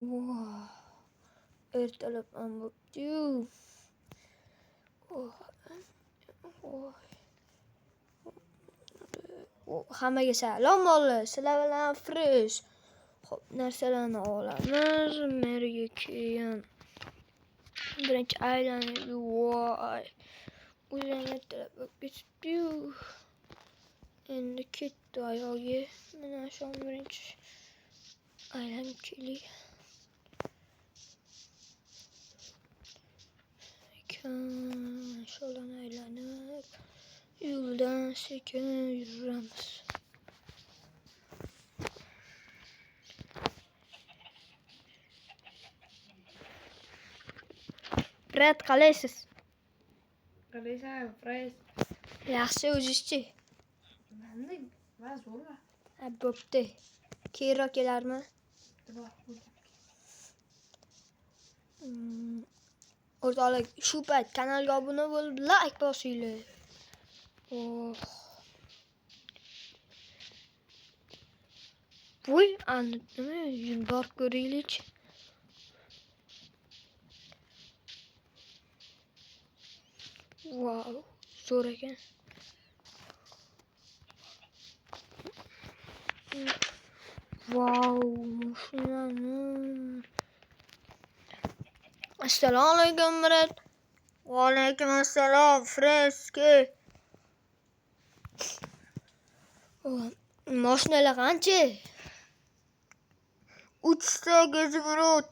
Wow. Ertalab ham bo'pti-yu. Hammaga salom olib, sizlar bilan Fresh. Xo'p, narsalarni olamiz. Merga keyin birinchi aylanib, voy. O'zing ertalab bo'lib ketibdi-yu. Endi ketdi oyog'i. Mana shu birinchi aylanib keling. Sho'lani aylanib, yo'ldan sekin yuramiz. Red, qalaysiz? Qalaysan, Fresh. Yaxshi, o'zingizchi? Mending, va zo'rma. Bo'pti. Keyinroq kelarmi? O'rtoqlar, shu payt kanalga obuna bo'lib, like bosinglar. Voy, nima borib ko'raylik. Wow, zo'r ekan. Wow, mashinani. Assalomu alaykum, Murat. Va alaykum assalom, Fresh. Mashinalar qancha? 3 ta Gazimurod.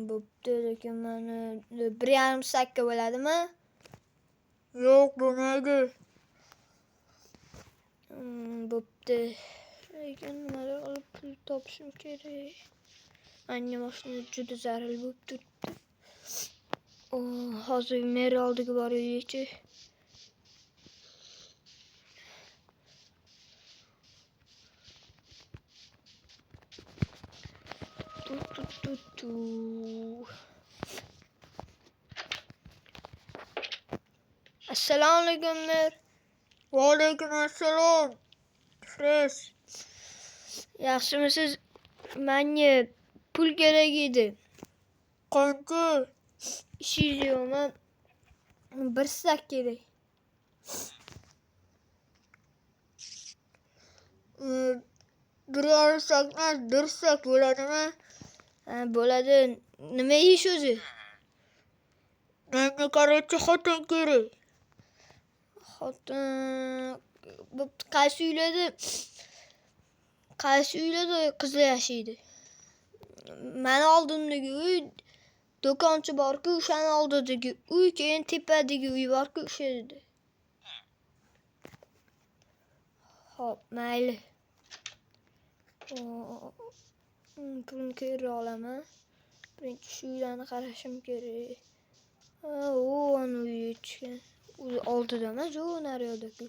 Bo'pti, lekin mana 1,5 sakka bo'ladimi? Yo'q, bo'lmaydi. Bo'pti. Lekin nimalar olib pul topishim kerak. Menga mashina juda zarur bo'lib turibdi. Hozir mer oldiga boraylik-chi. Assalomu alaykum, mer. Va alaykum assalom. Fresh. Yaxshimisiz? Menga pul kerak edi. Qancha? Ishingiz yo'qmi? 1 sak kerak. Bir yarim sak emas, 1 sak bo'ladimi? Bo'ladi. Nima yeyish o'zi? Menga qarorchi xotin kerak. Xotin. Bo'pti, qaysi uylarda qizlar yashaydi? Mana oldimdagi uy do'konchi bor-ku, o'shani oldidagi uy, keyin tepadagi uy bor-ku, o'sha yerda. Xo'p, mayli. Pulni keyinroq olaman. Birinchi shu uylarni qarashim kerak. Ana uy yetishgan. O'zi oldida emas, u naryoqda-ku.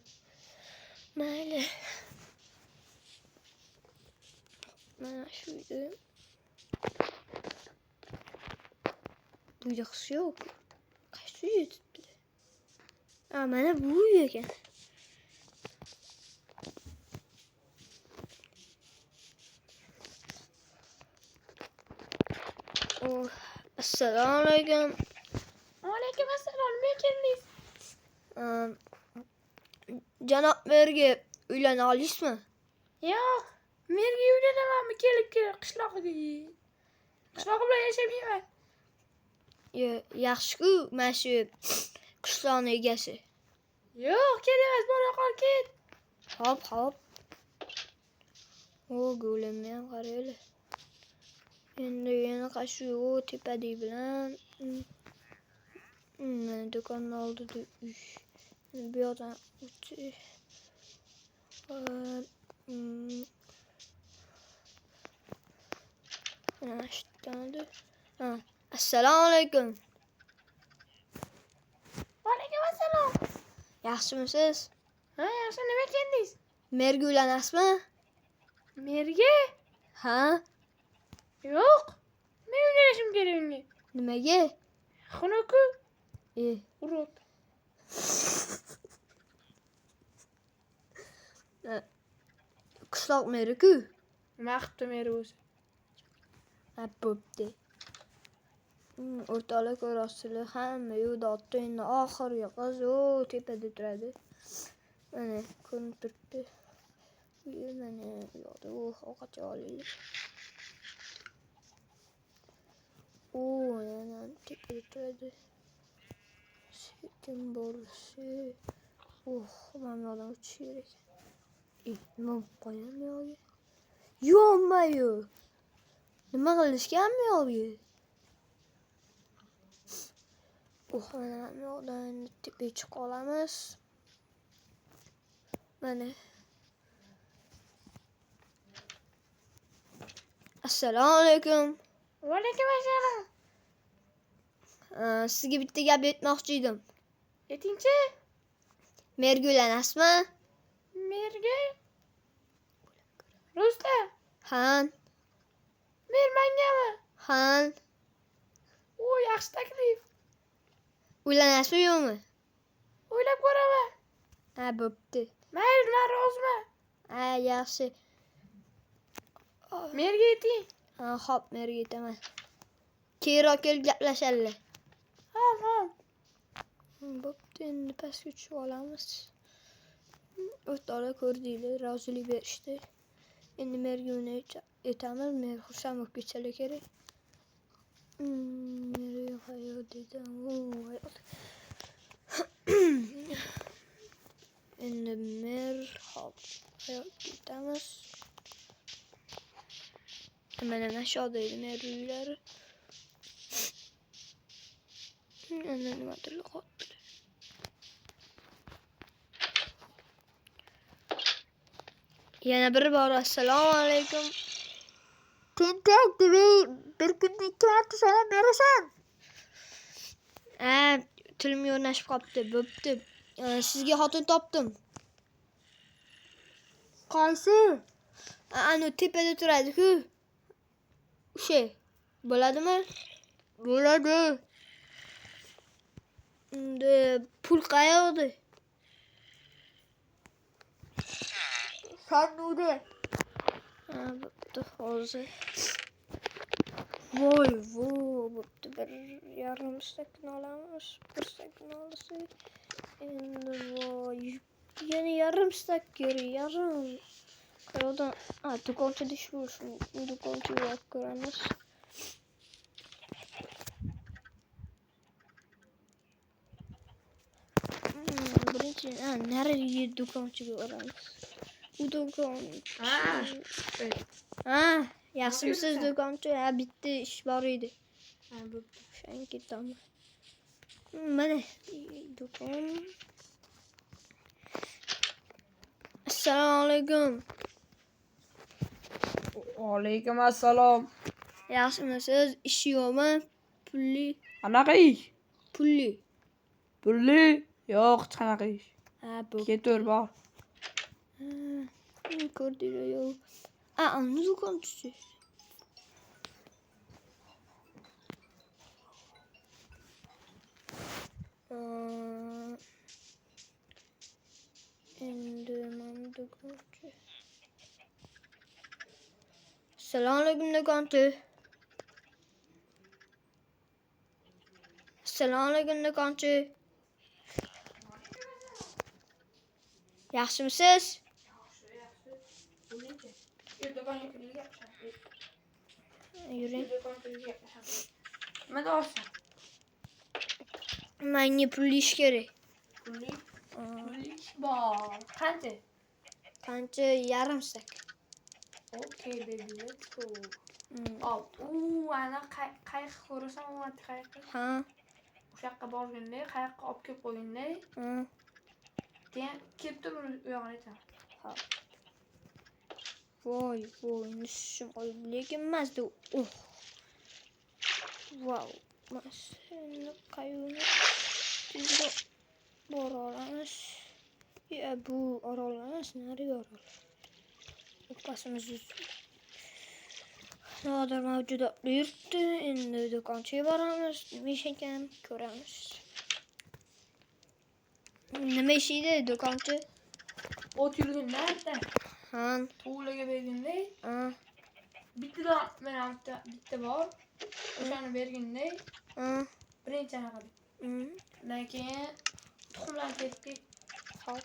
Mayli. Mana shu uyda. Bu uyda qiz yo'q. Qaysi uy yetibdi? Mana bu uy ekan. Assalomu alaykum. Va alaykum assalom, nima keldingiz? Janob merga uylana olasizmi? Yo'q, merga uylanamanmi kelib qishloqqa. Qishloq bilan yashamayman. Yaxshi-ku, mana shu qishloqning egasi. Yo'q, kerak emas, bora qol, ket. Hop. Go'limni ham qaraylik. Endi yana qaysi tepadagi bilan do'konning oldida uy. Bu yoqdan o'tib. Shunday. Assalomu alaykum. Va alaykum assalom. Yaxshimisiz? Yaxshi, nima keldingiz? Merga uylanasizmi? Merga? Ha? Yo'q. Men uylanishim kerak unga. Nimaga? Xunuku. Urot. Qishloq meri-ku. Nima qilibdi meri o'zi? Ha, bo'pti. O'rtoqlar ko'rasizlar, hamma yo'lda otdi. Endi oxirgi qiz tepada turadi. Mana ko'rinib turibdi. Mana yo'qda ovqat olaylik. Yana tepada turadi. Sekin borsa. Ben yo'ldan o'tish kerak. Nima qo'yam yo'lga? Yo'qmayu. Nima qilishganmi yo'lga? Mana yo'ldan tepaga chiqib olamiz. Mana. Assalomu alaykum. Va alaykum assalom. Sizga bitta gap aytmoqchi edim. Aytingchi? Merga uylanasizmi? Merga? Rustam, Han. mer mangami? Han. Yaxshi taklif. Uylanasizmi yo'qmi? O'ylab ko'raman. Ha, bo'pti. Mayli, men roziman. Ha, yaxshi. Merga ayting. Ha, xo'p, merga aytaman. Keyinroq kelib gaplashaylik. Ham. Bo'pti, endi pastga tushib olamiz. O'rtoqlar ko'rdinglar, rozilik berishdi. Endi merga uni aytamiz, mer xursand bo'lib ketsalar kerak. Mer hayot dedim. Hayot. Endi mer hop hayot ketamiz. Mana shoda edi mer uylari. Endi nimadir yo'qotdi. Yana bir bor assalomu alaykum. Tentak bir kunda 2 marta salom berasan. Tilim yo'nashib qolibdi. Bo'pti. Sizga xotin topdim. Qaysi? Ana tepada turadi-ku. O'sha. Bo'ladimi? Bo'ladi. Endi pul qayoqda? Sanduqda. Bo'pti, hozir. Voy, bo'pti. 1,5 stakan olamiz. 1 stakan olsak. Endi voy. Yana 1,5 stak kerak, yarim. Qayoqdan? Do'konchida ish bo'lsin. Do'konchiga borib ko'ramiz. Birinchi, narigi do'konchiga boramiz. U do'kon. Yaxshimisiz do'konchi? Bitta ish bor edi. Bo'pti. O'shanga ketamiz. Mana do'kon. Assalomu alaykum. Alaykum assalom. Yaxshimisiz? Ish yo'qmi? Pulli. Qanaqa ish? Pulli. Pulli? Yo'q, hech qanaqa ish. Bo'pti. Ketur bor. Ko'rdinglar yo'q. Uni do'konchisi. Endi mana do'konchi. Assalomu alaykum do'konchi. Assalomu alaykum do'konchi. Yaxshimisiz? Yuring. Nima deyapsan? Menga pul ish kerak. Pulli bor. Qancha? Qancha? 1,5 stak. Okay, baby, let's go. Ana qayiq ko'rasan, u qayiq. Ha. O'sha yoqqa borganda, qayiqqa olib kelib qo'yingda. Keyin kelib turib u yog'ini aytaman. Ha. Voy, nishim qolib, lekin mazda. Wow. Masini qayerga tezda bora olamiz. Bu orol emas, nariga orol. O'pasimiz nodir mavjudotlar yuribdi. Endi do'konchiga boramiz. Nima ish ekan ko'ramiz. Nima ish edi do'konchi? O't yurganda aytdi. Han. Tuğlaga berganda Ha. bittadan mana bitta bor. O'shani berganda Ha. birinchi anaqa. Undan keyin tuxumlarni terib Hop.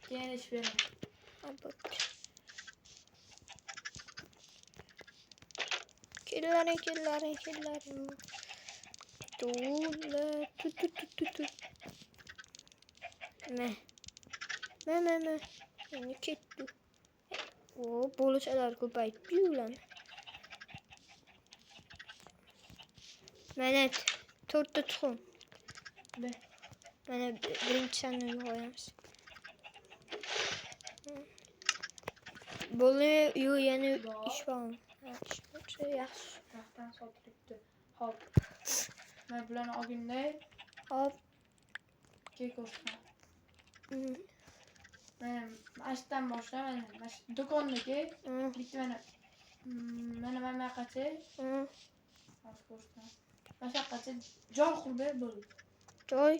keyin ish beraman. Bo'pti. Kellaring. Tuğla. Tu. Ne? Endi ketdi. Bo'lishalar ko'payibdi ularni. Mana 4 ta tuxum. Mana birinchisini qo'yamiz. Bo'ldi, yana ish bormi? Ha, ish bo'lsa yaxshi. Taxtdan sotilibdi. Hop. Mana bularni olganda Hop. keyin ko'rsataman. Ashdan boshlab mana shu do'kondagi bitta mana bu yoqqacha hozir ko'rsataman. Mana shu yoqqacha joy qurib ber bo'ldi. Joy?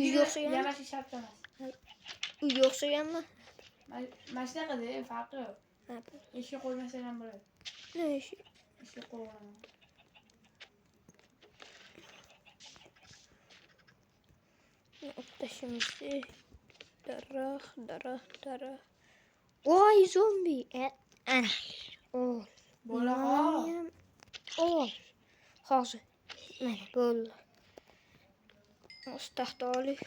Uyga o'xshagan yamash shart emas. Uyga o'xshaganmi? Mana shunaqada farqi yo'q. Eshik qo'ymasang ham bo'ladi. Ne eshik? Eshik qo'yaman. Tashimizda daraxt. Voy, zombi. Ana. Bo'laqa. Hozir. Mana bo'ldi. Taxta oling.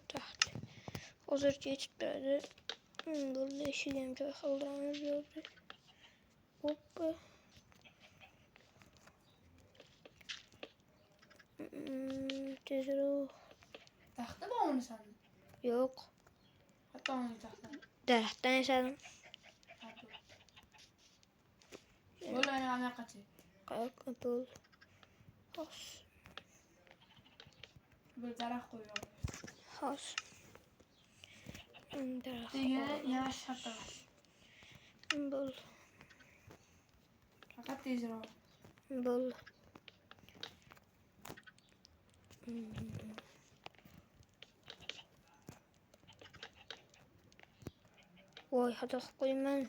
Taxta. Hozircha yetib turadi. Bo'ldi, eshikni ham joy qoldiramiz bu yerda. Hoppa. Tezroq. Taxta bormi sanda? Yo'q. Hatto taxta. Daraxtdan yasadim. Bo'ldi, mana bu yoqqacha. Qayoqqa bo'ldi? Hozir. Bir daraxt qo'yib. Hozir. Daraxt. Yavash shart emas. Bo'ldi. Faqat tezroq. Bo'ldi. Voy, xato qilib qo'yman.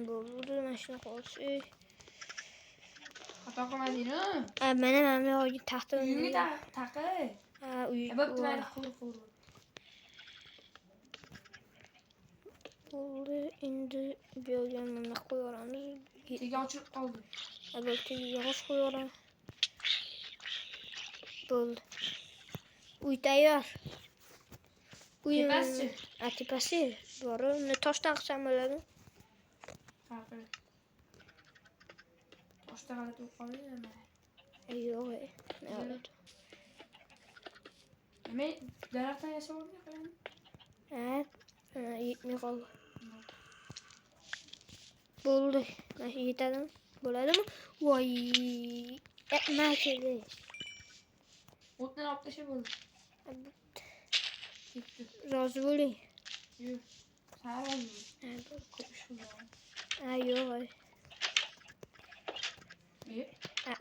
Bo'ldi, mana shuni qolsak. Xato qilmadingmi? Mana bu yoqqa taxta. Uyga taqi. Ha, uyga. Bo'pti, mana qur. Bo'ldi, endi bu yerga mana qo'yaveramiz. Tega ochilib qoldi. Albatta, yog'och qo'yaveramiz. Bo'ldi. Uy tayyor. Tepasi. Tepasi. Bor, uni toshdan qilsam bo'ladi. Farqi. Toshdan qilib qo'ymayman. Yo'q. Men daraxtdan yasab olmayman. Yetmay qoldi. Bo'ldi. Mana yetadimi? Bo'ladimi? Voy. Nima keldi? O'tdan olib tashlab bo'ldi. Ketdi. Rozi bo'ling. Yo'q. Sara ko'p ish qildim. Yo'q.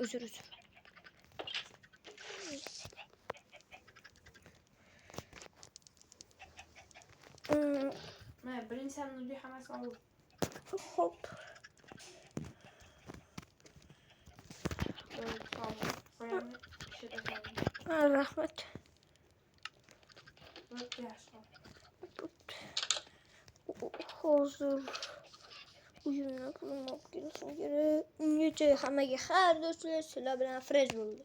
Uzr. Mana birinchi sanduqni hammasini olib. Hop. Rahmat. Hozir uyimni pulni olib kelishim kerak. Ungacha hammaga xayr do'stlar, sizlar bilan friz bo'ldi.